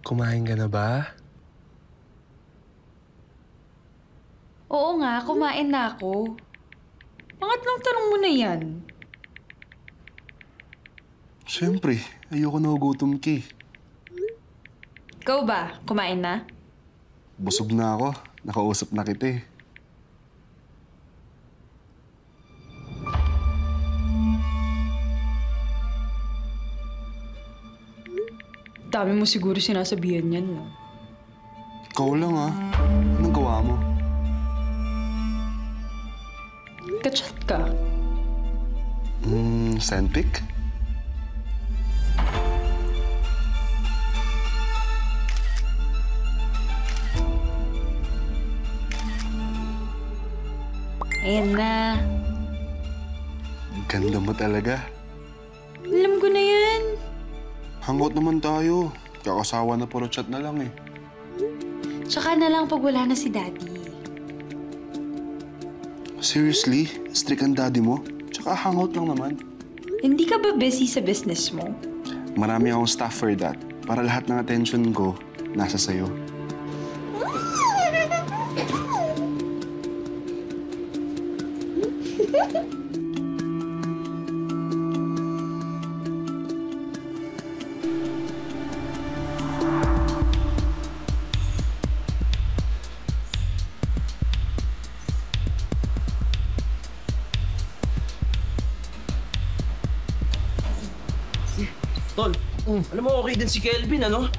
Kumain ka na ba? Oo nga, kumain na ako. Pangatlong tanong mo na yan. Siyempre, ayoko nagugutom ka eh. Ikaw ba, kumain na? Busog na ako. Nakausap na kita eh. Dami mo siguro sinasabihan yan, no? Ikaw lang ah. Anong gawa mo? Kachat ka. Send pic? Ayan na. Ganda mo talaga. Alam ko na yan. Hangout naman tayo. Kakasawa na puro chat na lang eh. Tsaka na lang pag wala na si Daddy. Seriously? Strict ang daddy mo? Tsaka hangout lang naman. Hindi ka ba busy sa business mo? Marami akong staff for that. Para lahat ng attention ko, nasa sayo. Tol, alam mo okay din si Kelvin, ano?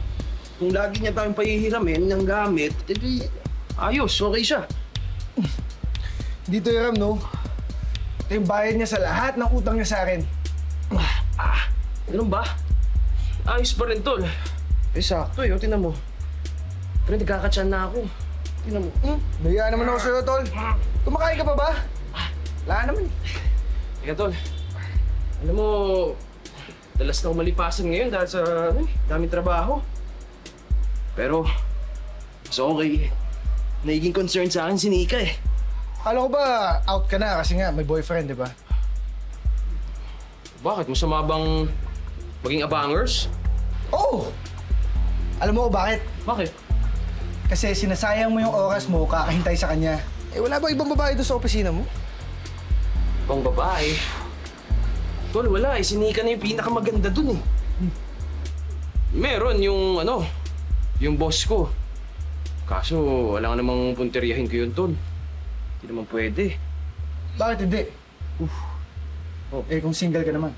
Kung lagi niya tayong pahihiramin ng gamit, edi ayos, okay siya. Dito Ram, no? Ito yung bayad niya sa lahat ng utang niya sa akin. Ganun ba? Ayos pa rin, Tol. Eh, sakto eh, tinan mo. Pero nagkakatsan na ako. Tinan mo. Naya naman ako sa'yo, Tol. Kumakain ka pa ba? Wala naman eh. Teka, Tol. Alam mo, dalas na umalipasan ngayon dahil sa daming trabaho. Pero, mas okay. Naging concern sa akin si Nika eh. Alam ko ba out ka na kasi nga may boyfriend, di ba? Bakit? Masama bang maging abangers? Oo! Alam mo bakit? Bakit? Kasi sinasayang mo yung oras mo kakahintay sa kanya. Eh wala ba ibang babae doon sa opisina mo? Pang babae? Tol, wala eh. Si Nika na yung pinakamaganda dun eh. Meron yung yung boss ko. Kaso wala nga namang punteriyahin ko yun, Tol. Hindi naman pwede. Bakit hindi? Oh. Eh kung single ka naman.